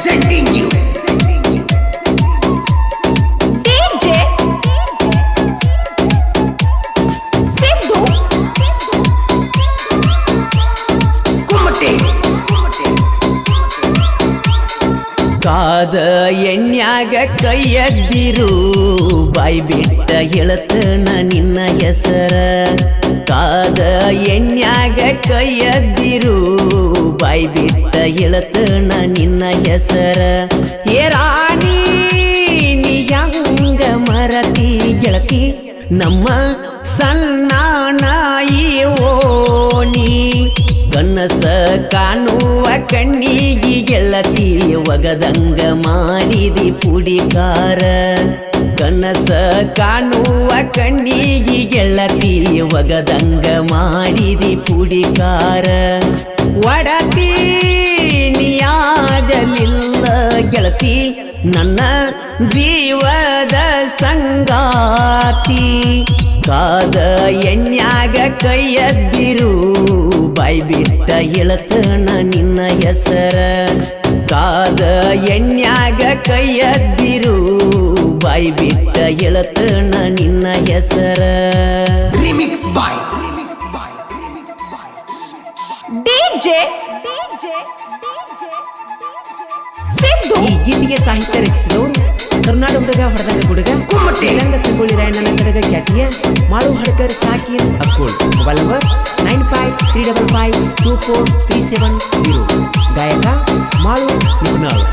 presenting you DJ Sidhu Kumate ಕಾದ ಎಣ್ಯಾಗ ಕೈಯದ್ದಿರು ಬಾಯಿ ಬಿಟ್ಟ ಹೇಳತನ ನಿನ್ನ ಹೆಸರ ಕಾದ ಎಣ್ಯಾಗ ಕೈಯದ್ದಿರು ಬಾಯಿ ಬಿಟ್ಟ ಹೇಳತನ ನಿನ್ನ ಹೆಸರ ಏ ರಾಣಿ ನೀ ಹಂಗ ಮರತಿ ಗೆಳತಿ ನಮ್ಮ ಸಣ್ಣ ನಾಯಿ ಓಣಿ ಕನಸ ಕಾಣುವ ಕಣ್ಣಿಗೆ ಗೆಳತಿ ಒಗದಂಗ ಮಾಡಿದಿ ಪುಡಿಕಾರ ಕನಸ ಕಾಣುವ ಕಣ್ಣಿಗೆ ಗೆಳತಿ ಒಗದಂಗ ಮಾಡಿದಿ ಪುಡಿಕಾರ ಒಡತಿ ನೀಯಾಗಲಿಲ್ಲ ಗೆಳತಿ ನನ್ನ ಜೀವದ ಸಂಗಾತಿ ಕಾದ ಎಣ್ಯಾಗ ಕೈಯದ್ದಿರು ಬಾಯಿ ಬಿಟ್ಟ ಹೇಳತನ ನಿನ್ನ ಹೆಸರ ಕಾದ ಎಣ್ಯಾಗ ಕೈಯದ್ದಿರು ಬಾಯಿ ಬಿಟ್ಟ ಹೇಳತನ ನಿನ್ನ ಹೆಸರ Remix by DJ Sidhu ಈ ಗೀತೆಗೆ ಸಾಹಿತ್ಯ ರಚಿಸಿದವರು ಕರ್ನಾಟಕ ಹುಡುಗ ಹೊಡೆದಂಗ ಹುಡುಗ ಕುಮ್ಮಟೆ ತೆಲಂಗ ಸಂಗೊಳ್ಳಿ ರಾಯಣ್ಣನ ಕಡೆಗ ಖ್ಯಾತಿಯ ಮಾಳು ಹಡ್ಕರ್ ಸಾಕಿನ್ ಅಕ್ಕೋಳ್ ಮೊಬೈಲ್ ನಂಬರ್ 95352437 ಗಾಯಕ ಮಾಳು ನಿಪುಣಾಳು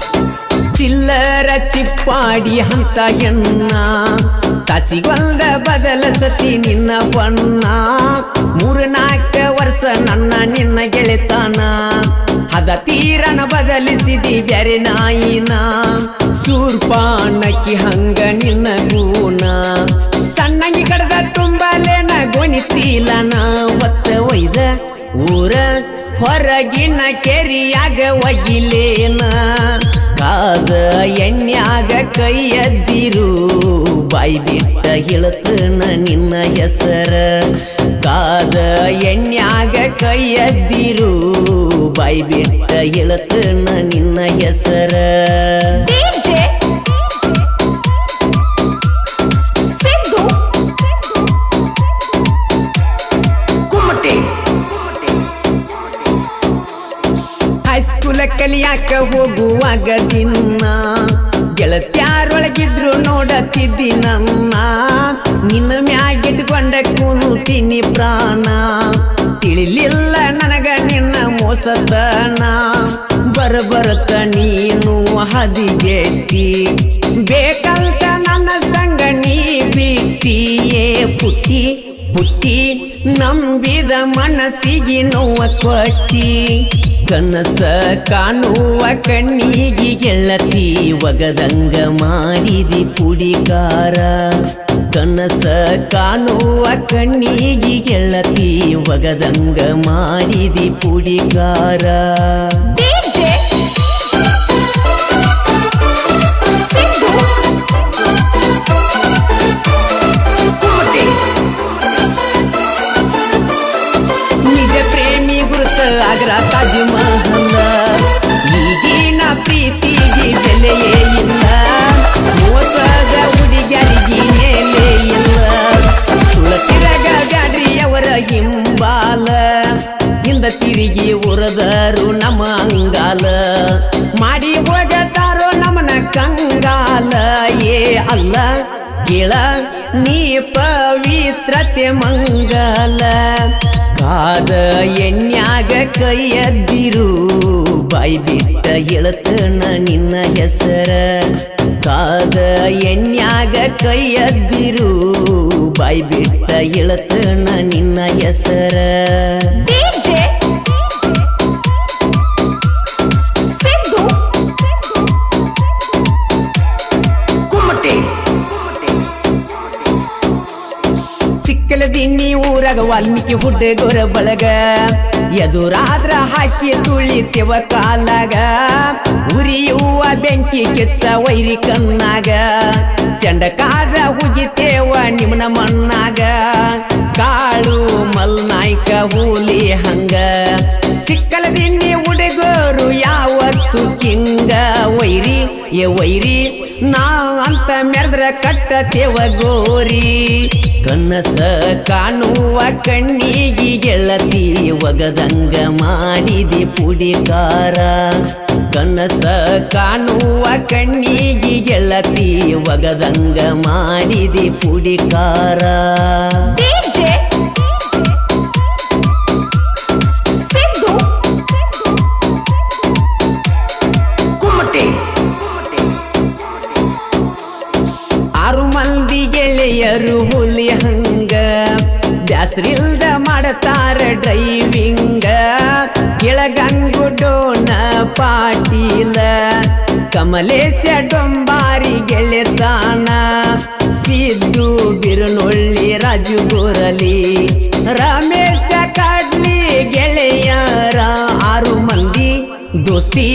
ಚಿಲ್ಲರ ಚಿಪ್ಪಾಡಿ ಹಂತ ಎನ್ನ ತಾಸಿಗೊಂದ ಬದಲ ಸತಿ ನಿನ್ನ ಬಣ್ಣ 3-4 ವರ್ಷ ನನ್ನ ನಿನ್ನ ಗೆಳೆತನ ಹದ ತೀರನ ಬದಲಿಸಿದಿ ಬ್ಯಾರೆ ನಾಯಿನ ಸೂರ್ಪಾನಕ್ಕಿ ಹಂಗ ನಿನ್ನ ಗೂಣ ಸಣ್ಣಂಗಿ ಕಡದ ತುಂಬಲೇನ ಗೊಣಿಸಿಲನ ಒತ್ತ ಒಯ್ದ ಊರ ಹೊರಗಿನ ಕೆರಿಯಾಗ ಒಯ್ಯಿಲೇನ ಕಾದ ಎಣ್ಯಾಗ ಕೈಯದ್ದಿರು ಬಾಯಿ ಬಿಟ್ಟ ಹೇಳತನ ನಿನ್ನ ಹೆಸರ ಕಾದ ಎಣ್ಯಾಗ ಕೈಯದ್ದಿರು ಬಾಯಿ ಬಿಟ್ಟ ಹೇಳತನ ನಿನ್ನ ಹೆಸರ DJ Sidhu Kumate ಹೈಸ್ಕೂಲ ಕಲಿಯಾಕ ಹೋಗುವಾಗ ದಿನ ಗೆಳತ್ಯಾರೊಳಗಿದ್ರು ನೋಡತಿದ್ದಿ ನನ್ನ ನಿನ್ನ ಮ್ಯಾಗಿಟ್ಕೊಂಡ ಕೂನುತೀನಿ ಪ್ರಾಣ ತಿಳಿಲಿಲ್ಲ ನನಗ ನಿನ್ನ ಮೋಸತನ ಬರಬರತ ನೀನು ಹದಿಗೆಟ್ಟಿ ಬೇಕಂತ ನನ್ನ ಸಂಗ ನೀ ಬಿಟ್ಟಿಯೇ ಪುಟ್ಟಿ ಪುಟ್ಟಿ ನಂಬಿದ ಮನಸ್ಸಿಗೆ ನೋವ ಕೊಟ್ಟಿ ಕನಸ ಕಾಣುವ ಕಣ್ಣಿಗೆ ಗೆಳತಿ ಒಗದಂಗ ಮಾಡಿದಿ ಪುಡಿಕಾರ ಕನಸ ಕಾಣುವ ಕಣ್ಣಿಗೆ ಗೆಳತಿ ಒಗದಂಗ ಮಾಡಿದಿ ಪುಡಿಕಾರ DJ Sidhu Kumate ನಿಜ ಪ್ರೇಮಿ ಗುರುತ ಆಗ್ರ ತಾಜ್ ಮಹಲ್ ಈಗಿನ ಪ್ರೀತಿಗೆ ಬೆಲೆಯೇ ಇಲ್ಲ ಮೋಸದ ಹುಡುಗರಿಗೆ ಮೇಲೆ ಇಲ್ಲ ಸುಳತಿರಗ ಬ್ಯಾಡ್ರಿ ಅವರ ಹಿಂಬಾಲ ಹಿಂದ ತಿರುಗಿ ಉರದರು ನಮ್ಮ ಅಂಗಾಲ ಮಾಡಿ ಹೋಗತಾರೋ ನಮನ ಕಂಗಾಲ ಏ ಅಲ್ಲ ಕೇಳ ನೀ ಪವಿತ್ರತೆ ಮಂಗಲ ಕಾದ ಎಣ್ಯಾಗ ಕೈಯದ್ದಿರು ಬಾಯಿ ಬಿಟ್ಟ ಹೇಳತನ ನಿನ್ನ ಹೆಸರ ಕಾದ ಎಣ್ಯಾಗ ಕೈಯದ್ದಿರು ಬಾಯಿ ಬಿಟ್ಟ ಹೇಳತನ ನಿನ್ನ ಹೆಸರ DJ Sidhu Kumate ಚಿಕ್ಕಲದಿನ್ನಿ ಊರಾಗ ವಾಲ್ಮೀಕಿ ಹುಡುಗರ ಬಳಗ ಎದುರಾದ್ರ ಹಾಕಿ ತುಳಿತೆವ ಕಾಲಾಗ ಉರಿಯುವ ಬೆಂಕಿ ಕೆಚ್ಚ ವೈರಿ ಕಣ್ಣಾಗ ಚಂಡಕಾದ ಹುಗಿತೇವ ನಿಮ್ನ ಮಣ್ಣಾಗ ಕಾಳು ಮಲ್ನಾಯ್ಕ ಹೂಲಿ ಹಂಗ ಚಿಕ್ಕಲದಿನ್ನಿ ಹುಡುಗರು ಯಾವತ್ತು ಕಿಂಗ ವೈರಿ ಏ ವೈರಿ ನಾ ಅಂತ ಮೆರೆದ್ರ ಕಟ್ಟತೇವ ಗೋರಿ ಕನಸ ಕಾಣುವ ಕಣ್ಣಿಗೆ ಗೆಳತಿ ಒಗದಂಗ ಮಾಡಿದಿ ಪುಡಿಕಾರ ಕನಸ ಕಾಣುವ ಕಣ್ಣಿಗೆ ಗೆಳತಿ ಒಗದಂಗ ಮಾಡಿದಿ ಪುಡಿಕಾರ ಡಿಜೆ ಸಿದ್ದು ಕುಮಟೆ 6 ಮಂದಿ ಗೆಳೆಯರು ಹುಲಿ ಹಂಗ ಬ್ಯಾಸ್ರಿಲ್ದ ಮಾಡತಾರ ಡ್ರೈವಿಂಗ ಕೆಳಗಂಗುಡೋನ ಪಾಟೀಲ ಕಮಲೇಶ ಡೊಂಬಾರಿ ಗೆಳೆತಾನ ಸಿದ್ದು ಬಿರುನೊಳ್ಳಿ ರಾಜು ಗೋರಲಿ ರಮೇಶ ಕಾಡ್ಲಿ ಗೆಳೆಯರ 6 ಮಂದಿ ದೋಸ್ತಿ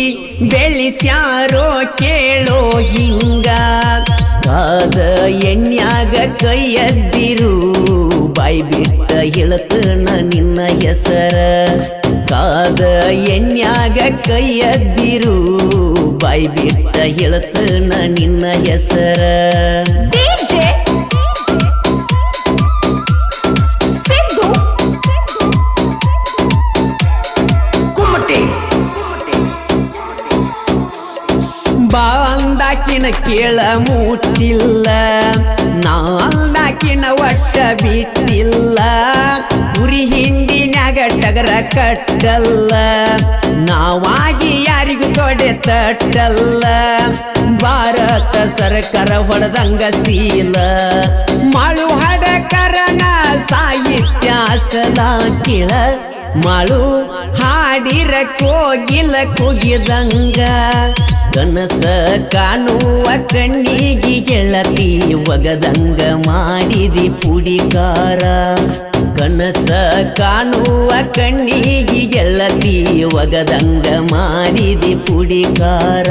ಬೆಳಿಸ್ಯಾರೋ ಕೇಳೋ ಹಿಂಗ ಕಾದ ಎಣ್ಯಾಗ ಕೈಯದ್ದಿರು ಬಾಯ್ ಬಿಟ್ಟ ಹೇಳ್ತನ ನಿನ್ನ ಹೆಸರ ಕಾದ ಎಣ್ಯಾಗ ಕೈಯದ್ದಿರು ಬಾಯ್ ಬಿಟ್ಟ ಹೇಳ್ತನ ನಿನ್ನ ಹೆಸರ ಡಿಜೆ ಸಿದ್ದು ಕುಮಟೆ ಬಾಂದಾಕಿನ ಕೇಳ ಮುಟ್ಟಿಲ್ಲ ನಾಲ್ದಾಕಿನ ಒಟ್ಟ ಬಿಟ್ಟಿಲ್ಲ ಉರಿ ಹಿಂಡಿನ್ಯಾಗ ಟಗರ ಕಟ್ಟಲ್ಲ ನಾವಾಗಿ ಯಾರಿಗೂ ತೊಡೆ ತಟ್ಟಲ್ಲ ಭಾರತ ಸರ್ಕಾರ ಹೊಡೆದಂಗ ಸೀಲ ಮಾಳು ಹಡಕರನ ಸಾಹಿತ್ಯ ಸಲ ಕೇಳ ಮಾಳು ಹಾಡಿರ ಕೋಗಿಲ ಕುಗಿದಂಗ ಕನಸ ಕಾಣುವ ಕಣ್ಣಿಗೆ ಗೆಳತಿ ಒಗದಂಗ ಮಾಡಿದಿ ಪುಡಿಕಾರ ಕನಸ ಕಾಣುವ ಕಣ್ಣಿಗೆ ಗೆಳತಿ ಒಗದಂಗ ಮಾಡಿದಿ ಪುಡಿಕಾರ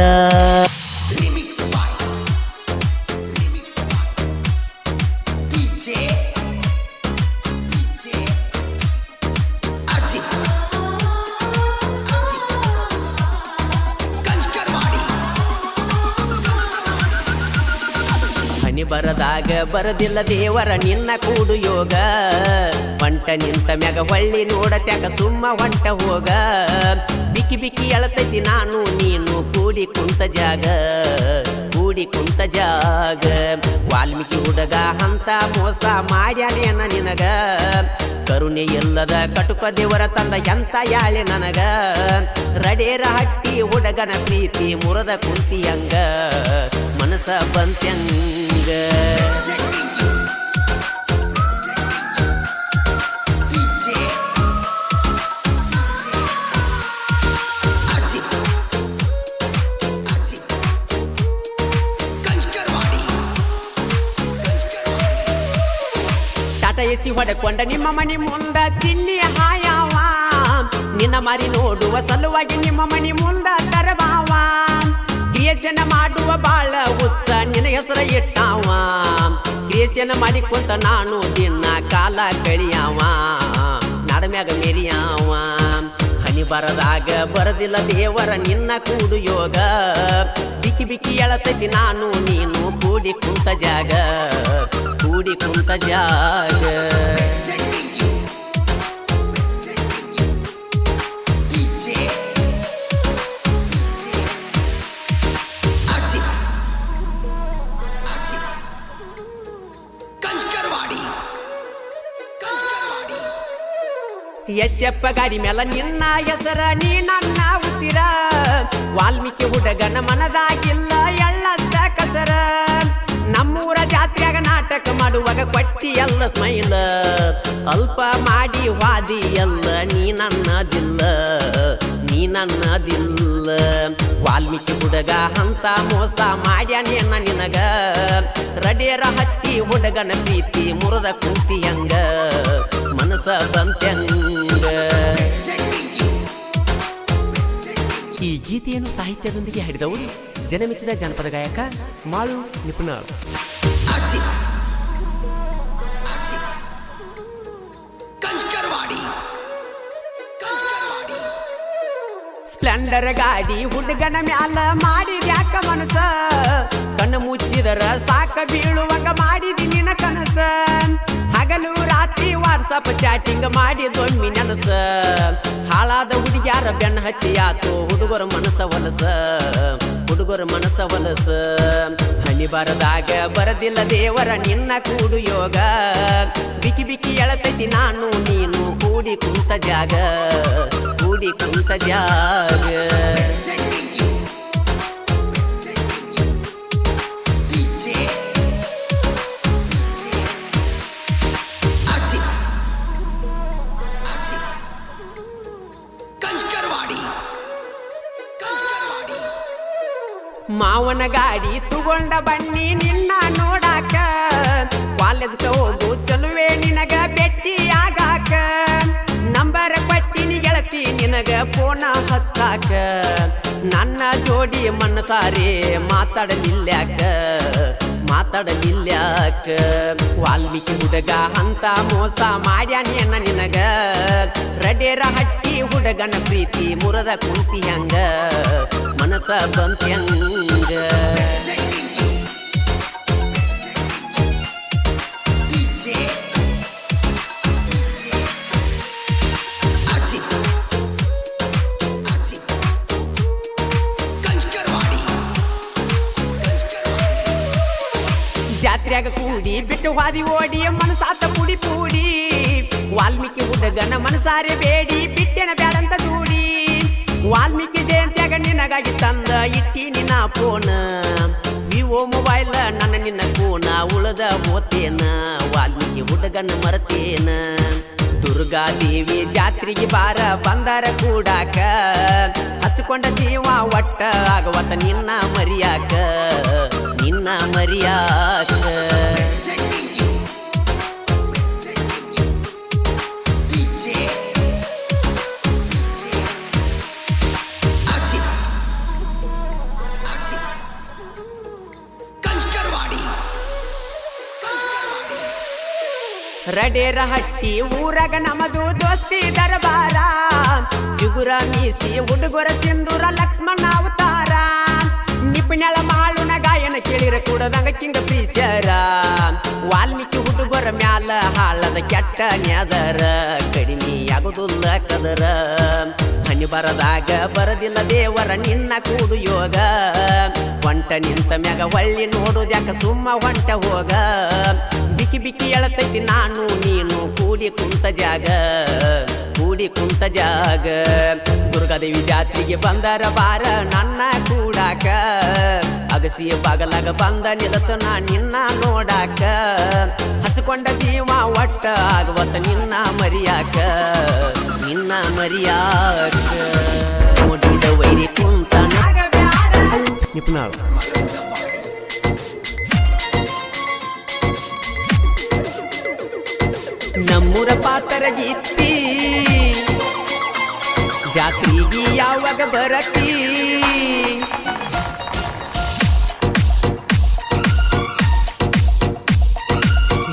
ಹನಿ ಬರದಾಗ ಬರದಿಲ್ಲ ದೇವರ ನಿನ್ನ ಕೂಡು ಯೋಗ ಹೊಂಟ ನಿಂತ ಮ್ಯಾಗ ಹೊಳ್ಳಿ ನೋಡತ್ಯಾಕ ಸುಮ್ಮ ಹೊಂಟ ಹೋಗ ಬಿಕ್ಕಿ ಬಿಕ್ಕಿ ಎಳತೈತಿ ನಾನು ನೀನು ಕೂಡಿ ಕುಂತ ಜಾಗ ವಾಲ್ಮೀಕಿ ಹುಡುಗ ಅಂತ ಮೋಸ ಮಾಡ್ಯಾನೇನ ನಿನಗ ಕರುಣೆ ಇಲ್ಲದ ಕಟುಕ ದೇವರ ತಂದ ಎಂತ ಯಾಳೆ ನನಗ ರಡೇರ ಹಟ್ಟಿ ಹುಡುಗನ ಪ್ರೀತಿ ಮುರದ ಕುಂತಿಯಂಗ ಮನಸ ಬಂತ್ಯಂಗ ಟಾಟಾ ಎಸಿ ಹೊಡೆಕೊಂಡ ನಿಮ್ಮ ಮನಿ ಮುಂದ ತಿನ್ನಿ ಹಾಯವ ನಿನ್ನ ಮಾರಿ ನೋಡುವ ಸಲುವಾಗಿ ನಿಮ್ಮ ಮನಿ ಮುಂದ ತರಬಾವ ಕ್ರಿಯೇಷನ್ ಮಾಡುವ ಬಾಳ ಹುಚ್ಚ ನಿನ್ನ ಹೆಸರ ಇಟ್ಟಾವ ಕ್ರಿಯೇಷನ್ ಮಾಡಿಕೊಂತ ನಾನು ದಿನ ಕಾಲ ಕಳಿಯಾವ ನಾಡಮ್ಯಾಗ ಮೇರಿಯಾವ ಹನಿ ಬರದಾಗ ಬರದಿಲ್ಲ ದೇವರ ನಿನ್ನ ಕೂಡು ಯೋಗ ಬಿಕ್ಕಿ ಬಿಕ್ಕಿ ಎಳತೈತಿ ನಾನು ನೀನು ಕೂಡಿ ಕುಂತ ಜಾಗ ಎಚ್ಚಪ್ಪ ಗಾಡಿ ಮೇಲ ನಿನ್ನ ಹೆಸರ ನೀ ನನ್ನ ಉಸಿರ ವಾಲ್ಮೀಕಿ ಹುಡುಗನ ಮನದಾಗಿಲ್ಲ ಎಳ್ಳಷ್ಟ ಕಸರ ನಮ್ಮೂರ ಜಾತ್ರೆಯಾಗ ನಾಟಕ ಮಾಡುವಾಗ ಕೊಟ್ಟಿ ಎಲ್ಲ ಸ್ಮೈಲ ಅಲ್ಪ ಮಾಡಿ ವಾದಿ ಎಲ್ಲ ನೀ ನನ್ನದಿಲ್ಲ ವಾಲ್ಮೀಕಿ ಹುಡುಗ ಅಂತ ಮೋಸ ಮಾಡ್ಯಾನೇನ ನಿನಗ ರಡೇರ ಹಟ್ಟಿ ಹುಡುಗನ ಪ್ರೀತಿ ಮುರದ ಕುಂತಿಯಂಗ ಮನಸ ಬಂತ್ಯಂಗ ಈ ಗೀತೆಯನ್ನು ಸಾಹಿತ್ಯದೊಂದಿಗೆ ಹಾಡಿದವರು ಜನಮೆಚ್ಚಿದ ಜಾನಪದ ಗಾಯಕ ಮಾಳು ನಿಪುಣಾಳ್. ಸ್ಪ್ಲೆಂಡರ್ ಗಾಡಿ ಹುಡುಗನ ಮ್ಯಾಲ ಮಾಡಿದ್ಯಾಕ ಮನಸ ಕಣ್ಣು ಮುಚ್ಚಿದರ ಸಾಕ ಬೀಳುವಂಗ ಮಾಡಿದಿ ನಿನ ಕನಸ ಹಗಲು ರಾತ್ರಿ ವಾಟ್ಸಪ್ ಚಾಟಿಂಗ್ ಮಾಡಿದೊಮ್ಮಿ ನನಸ ಹಾಳಾದ ಹುಡುಗ್ಯಾರ ಬೆನ್ನ ಹತ್ತಿ ಆತು ಹುಡುಗರ ಮನಸ ಹೊಲಸ ಹುಡುಗರ ಮನಸ ಹೊಲಸ ಹನಿ ಬರದಾಗ ಬರದಿಲ್ಲ ದೇವರ ನಿನ್ನ ಕೂಡು ಯೋಗ ಬಿಕ್ಕಿ ಬಿಕ್ಕಿ ಎಳತೈತಿ ನಾನು ನೀನು ಕೂಡಿ ಕುಂತ ಜಾಗ ಕೂಡಿ ಕುಂತ ಜಾಗ ಮಾವನ ಗಾಡಿ ತಗೊಂಡ ಬನ್ನಿ ನಿನ್ನ ನೋಡಾಕ ಕಾಲೇಜ್ಗ ಹೋಗು ಚಲುವೆ ನಿನಗ ಭೇಟಿ ಆಗಾಕ ನಂಬರ್ ಕೊಟ್ಟಿನಿ ಗೆಳತಿ ನಿನಗ ಫೋನ ಹತ್ತಾಕ ನನ್ನ ಜೋಡಿ ಮನಸಾರೆ ಮಾತಾಡಲಿಲ್ಯಾಕ ಮಾತಾಡಲಿಲ್ಯಾಕ ವಾಲ್ಮೀಕಿ ಹುಡುಗ ಅಂತ ಮೋಸ ಮಾಡ್ಯಾನೇನ ನಿನಗ ರಡೇರ ಹಟ್ಟಿ ಹುಡುಗನ ಪ್ರೀತಿ ಮುರದ ಕುಂತಿ ಹಂಗ ಮನಸ ಬಂತ್ಯಂಗ ಜಾತ್ರೆಯಾಗ ಕೂಡಿ ಬಿಟ್ಟು ಹಾದಿ ಓಡಿ ಮನಸಾತ ಪುಡಿ ಪೂಡಿ ವಾಲ್ಮೀಕಿ ಹುಡುಗನ ಮನಸಾರೆ ಬೇಡಿ ಬಿಟ್ಟೆನ ಬ್ಯಾಡಂತ ದೂಡಿ ವಾಲ್ಮೀಕಿ ಜಯಂತ್ಯಾಗ ನಿನಗಾಗಿ ತಂದ ಇಟ್ಟಿ ನಿನ್ನ ಫೋನ ವಿವೋ ಮೊಬೈಲ್ ನನ್ನ ನಿನ್ನ ಫೋನ ಉಳದ ಓತೇನ ವಾಲ್ಮೀಕಿ ಹುಡುಗನ ಮರತೇನ ದುರ್ಗಾದೇವಿ ಜಾತ್ರೆಗೆ ಬಾರ ಬಂದಾರ ಕೂಡಾಕ ಹಚ್ಕೊಂಡ ಜೀವ ಒಟ್ಟ ಆಗವತ್ತ ನಿನ್ನ ಮರಿಯಾಕ ನಿನ್ನ ಮರಿಯಾಕ ರಡೇರ ಹಟ್ಟಿ ಊರಾಗ ನಮದು ದೋಸ್ತಿ ದರಬಾರ ಜುಗುರ ಮೀಸಿ ಹುಡುಗರ ಸಿಂಧೂರ ಲಕ್ಷ್ಮಣ ಅವತಾರ ನಿಪುಣಳ ಮಾಳುನ ಗಾಯನ ಕೇಳಿರ ಕೂಡದಂಗ ಕಿಂಗ ಪ್ರೀಸ್ಯರ ವಾಲ್ಮೀಕಿ ಹುಡುಗರ ಮ್ಯಾಲ ಹಾಳದ ಕೆಟ್ಟ ನ್ಯಾದರ ಕಡಿಮೆ ಆಗುದಿಲ್ಲ ಕದರ ಹನಿ ಬರದಾಗ ಬರದಿಲ್ಲ ದೇವರ ನಿನ್ನ ಕೂಡು ಯೋಗ ಹೊಂಟ ನಿಂತ ಮ್ಯಾಗ ಹೊಳ್ಳಿ ನೋಡುದ್ಯಾಕ ಸುಮ್ಮ ಹೊಂಟ ಹೋಗ ಬಿಕ್ಕಿ ಬಿಕ್ಕಿ ಎಳತೈತಿ ನಾನು ನೀನು ಕೂಡಿ ಕುಂತ ಜಾಗ ಕೂಡಿ ಕುಂತ ಜಾಗ ದುರ್ಗಾದೇವಿ ಜಾತ್ರೆಗೆ ಬಂದರ ಬಾರ ನನ್ನ ಕೂಡಾಕ ಅಗಸಿಯ ಬಾಗಲಾಗ ಬಂದ ನಿಲತ ನಾ ನಿನ್ನ ನೋಡಾಕ ಹಚ್ಕೊಂಡ ಜೀವ ಒಟ್ಟ ಆಗುವತ್ತ ನಿನ್ನ ಮರಿಯಾಕ ನಿನ್ನ ಮರಿಯಾಕ ನೋಡಿದ ವೈರಿ ಕುಂತ ನಿಪುಣಾಳು ನಮ್ಮೂರ ಪಾತರ ಗೀತಿ ಜಾತ್ರೆಗೆ ಯಾವಾಗ ಬರತಿ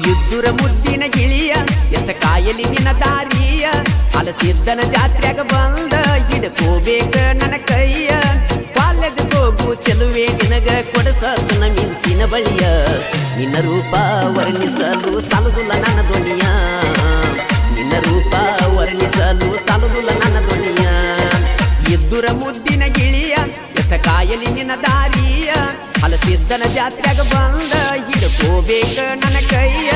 ಯುದ್ಧುರ ಮುದ್ದಿನ ಗಿಳಿಯ ಎಷ್ಟ ಕಾಯಲಿ ನಿನ್ನ ದಾರಿಯ ಹಲಸಿದ್ದನ ಜಾತ್ರೆಯಾಗ ಬಂದ ಹಿಡ್ಕೋಬೇಕ ನನ್ನ ಕೈಯ ಕಾಲೇಜ್ ಹೋಗು ಚೆಲುವೆ ನಿನಗ ಕೊಡಸತನ ಮಿಂಚಿನ ಬಳಿಯ ನಿನ್ನ ರೂಪ ವರ್ಣಿಸಲು ಸಾಲುದುಲ್ಲ ನನ್ನ ಧ್ವನಿಯ ನಿನ್ನ ರೂಪ ವರ್ಣಿಸಲು ಸಾಲುದುಲ್ಲ ನನ್ನ ಧ್ವನಿಯ ಇದ್ದುರ ಮುದ್ದಿನ ಗಿಳಿಯ ಎಷ್ಟ ಕಾಯಲಿ ನಿನ್ನ ದಾರಿಯ ಹಲಸಿದ್ದನ ಜಾತ್ರೆಯಾಗ ಬಂದ ಹಿಡ್ಕೋಬೇಕ ನನ್ನ ಕೈಯ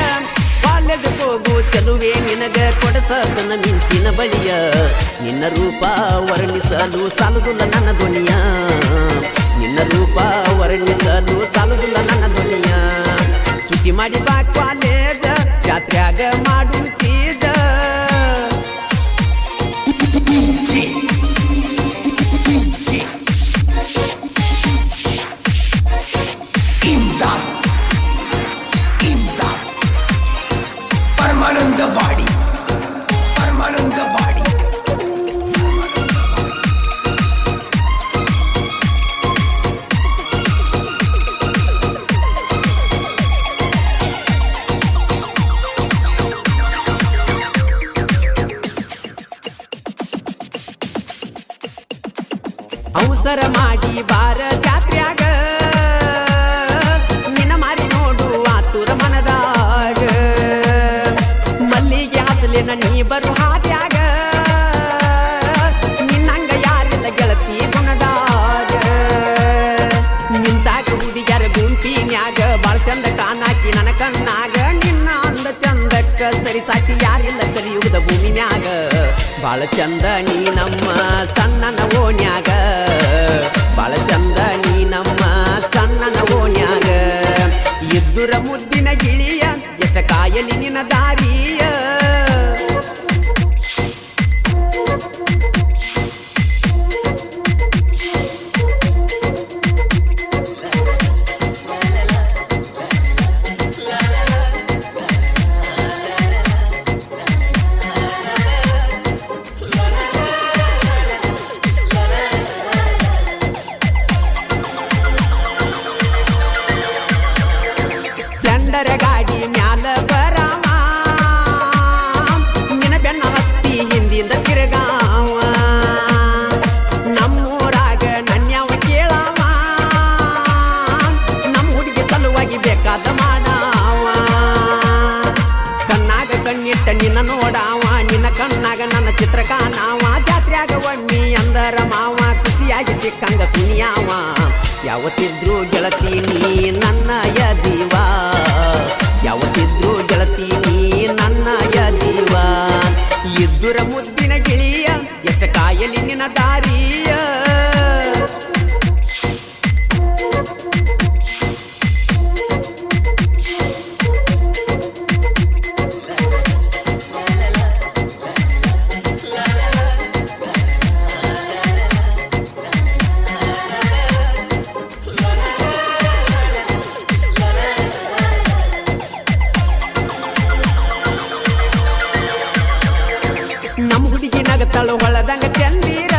ಕಾಲೇಜ್ ಹೋಗು ಚೆಲುವೆ ನಿನಗ ಕೊಡಸತನ ಮಿಂಚಿನ ಬಳಿಯ ನಿನ್ನ ರೂಪ ವರ್ಣಿಸಲು ಸಾಲುದುಲ್ಲ ನನ್ನ ಧ್ವನಿಯ ನಿನ್ನ ರೂಪ ವರ್ಣಿಸಲು ಸಾಲುದುಲ್ಲ ನನ್ನ ಧ್ವನಿಯ ಸುದ್ದಿ ಮಾಡಿ ಬಾ ಕಾಲೇಜ ಜಾತ್ರೆಯಾಗ ಮಾಡು ಚೀಜ ಪರಮಾನಂದವಾಡಿ ಪರಮಾನಂದವಾಡಿ ಹಾಡಿ ಬಾರ ಜಾತ್ರ್ಯಾಗ ನಿನ್ನ ಮಾರಿ ನೋಡು ಆತುರ ಮನದಾಗ ಮಲ್ಲಿಗೆ ಹಸಲಿನ ನೀ ಬರು ಹಾದ್ಯಾಗ ನಿನ್ನಂಗ ಯಾರಿಲ್ಲ ಗೆಳತಿ ಗುಣದಾಗ ನಿಂತಾಗ ಹುಡುಗ್ಯಾರ ಗುಂಪಿನ್ಯಾಗ ಬಾಳ ಚಂದ ಕಾಣಾಕಿ ನನ್ನ ಕಣ್ಣಾಗ ನಿನ್ನ ಅಂದ ಚಂದಕ್ಕ ಸರಿ ಸಾಕಿ ಯಾರಿಲ್ಲ ಕಲಿಯುಗದ ಭೂಮಿನ್ಯಾಗ ಬಾಳ ಚಂದ ನೀ ನಮ್ಮ ಸಣ್ಣನ ಓಣ್ಯಾಗ ಬಾಳ ಚಂದ ನೀ ನಮ್ಮ ಸಣ್ಣನ ಓಣ್ಯಾಗ ಇದ್ದುರ ಮುದ್ದಿನ ಗಿಳಿಯ ಎಷ್ಟ ಕಾಯಲಿ ನಿನ್ನ ದಾರಿಯ ಸ್ಪ್ಲೆಂಡರ್ ಗಾಡಿ ಮ್ಯಾಲ ಬರಾವ ನಿನ್ನ ಬೆನ್ನ ಹತ್ತಿ ಹಿಂದಿಂದ ತಿರುಗಾವ ನಮ್ಮೂರಾಗ ನನ್ಯಾವ ಕೇಳಾವ ನಮ್ಮ ಹುಡುಗಿ ಸಲುವಾಗಿ ಬೇಕಾದ ಮಾಡಾವ ಕಣ್ಣಾಗ ಕಣ್ಣಿಟ್ಟ ನಿನ್ನ ನೋಡಾವ ನಿನ್ನ ಕಣ್ಣಾಗ ನನ್ನ ಚಿತ್ರ ಕಾಣಾವ ಜಾತ್ರ್ಯಾಗ ಒಮ್ಮಿ ಅಂದರ ಮಾವ ಖುಷಿಯಾಗಿ ಸಿಕ್ಕಂಗ ಕುಣಿಯಾವ ಯಾವತ್ತಿದ್ರು ಗೆಳತಿ ನೀ ನನ್ನಯ ಜೀವ ಯಾವತ್ತಿದ್ರು ಗೆಳತಿ ನೀ ನನ್ನಯ ಜೀವ ಇದ್ದುರ ಮುದ್ದಿನ ಗಿಳಿಯ ಎಷ್ಟ ಕಾಯಲಿ ನಿನ್ನ ದಾರಿಯ ನಮ್ಮ ಹುಡುಗಿ ನಗತಾಳು ಹೊಳದಂಗ ಚಂದೀರ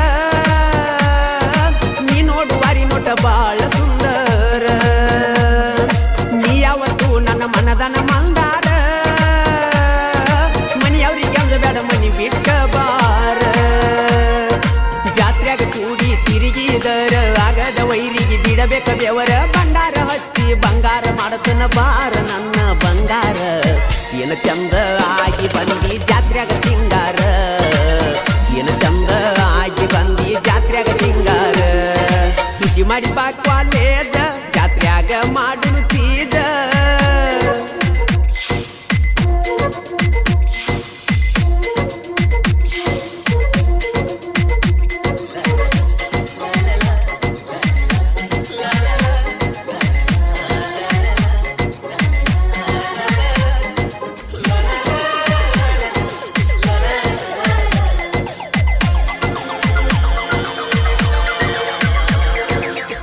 ನೀ ನೋಡುವಾರಿ ನೋಟ ಬಾಳ ಸುಂದರ ನೀ ಯಾವತ್ತು ನನ್ನ ಮನದನ ಮಂದಾರ ಮನಿಯವ್ರಿಗೆ ಅಂದ ಬೇಡ ಮನಿ ಬಿಟ್ಟ ಬಾರ ಜಾತ್ರ್ಯಾಗ ಕೂಡಿ ತಿರುಗಿದರ ಆಗದ ವೈರಿಗೆ ಬಿಡಬೇಕ ಬೆವರ ಭಂಡಾರ ಹಚ್ಚಿ ಬಂಗಾರ ಮಾಡತನ ಬಾರ ನನ್ನ ಬಂಗಾರ ಏನ ಚಂದ ಆಗಿ ಬಂದಿ ಜಾತ್ರ್ಯಾಗ ಸಿಂಗಾರ ಏನ ಚಂದ ಆಗಿ ಬಂದಿ ಜಾತ್ರ್ಯಾಗ ಸಿಂಗಾರ ಸುದ್ದಿ ಮಾಡಿ ಬಾಕ್ವಾಲೇದ ಜಾತ್ರ್ಯಾಗ ಮಾಡು ಚೀದ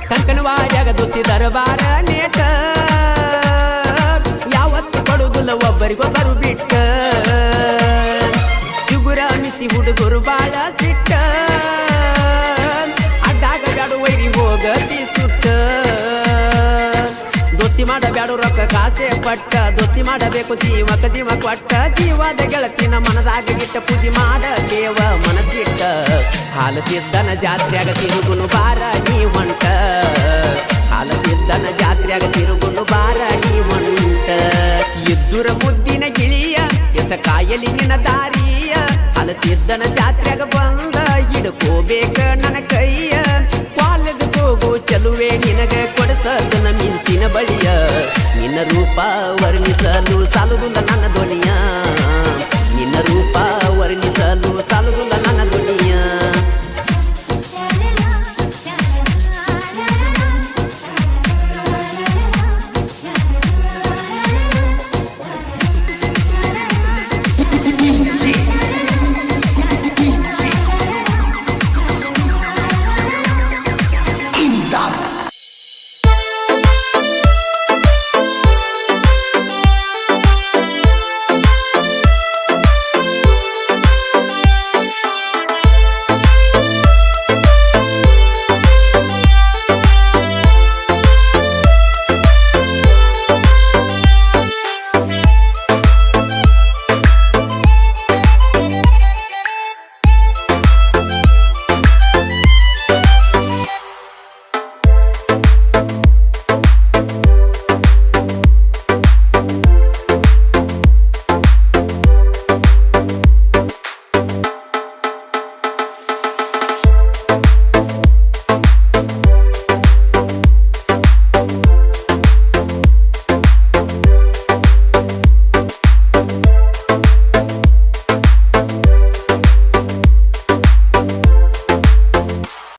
ಕಂಕಣವಾಡ್ಯಾಗ ದೋಸ್ತಿ ದರಬಾರ ನೇಟ ಯಾವತ್ತು ಕೊಡುದಿಲ್ಲ ಒಬ್ಬರಿಗೊಬ್ಬರು ಬಿಟ್ಟ ಚಿಗುರ ಅನಿಸಿ ಹುಡುಗರು ಬಾಳ ಸಿಟ್ಟ ಅಡ್ಡಾಗ ಬ್ಯಾಡು ವೈರಿ ಹೋಗತಿ ಸುಟ್ಟ ದೋಸ್ತಿ ಮಾಡಬ್ಯಾಡು ರೊಕ್ಕ ಕಾಸೆ ಪಟ್ಟ ದೋಸ್ತಿ ಮಾಡಬೇಕು ಜೀವಕ ಜೀವ ಕೊಟ್ಟ ಜೀವದ ಗೆಳತಿನ ಮನದಾಗ ಗಿಟ್ಟ ಪೂಜೆ ಮಾಡ ದೇವ ಮನಸ್ಸಿಟ್ಟ ಹಾಲ ಸಿದ್ದನ ಜಾತ್ರ್ಯಾಗ ತಿರುಗುನು ಬಾರ ನೀ ಹೊಂಟ ಹಾಲ ಸಿದ್ದನ ಜಾತ್ರ್ಯಾಗ ತಿರುಗುನು ಬಾರ ನೀ ಹೊಂಟ ಇದ್ದುರ ಮುದ್ದಿನ ಗಿಳಿಯ ಎಷ್ಟ ಕಾಯಲಿ ನಿನ್ನ ದಾರಿಯ ಹಾಲ ಸಿದ್ದನ ಜಾತ್ರ್ಯಾಗ ಬಂದ ಹಿಡ್ಕೋಬೇಕ ನನ್ನ ಕೈಯ ಕಾಲೇಜ್ ಹೋಗು ಚಲುವೆ ನಿನಗ ಕೊಡಸದನ ಮಿಂಚಿನ ಬಳಿಯ ನಿನ್ನ ರೂಪ ವರ್ಣಿಸಲು ಸಾಲುದುಲ್ಲ ನನ್ನ ಧ್ವನಿಯ ನಿನ್ನ ರೂಪ ವರ್ಣಿಸಲು ಸಾಲುದುಲ್ಲ ನನ್ನ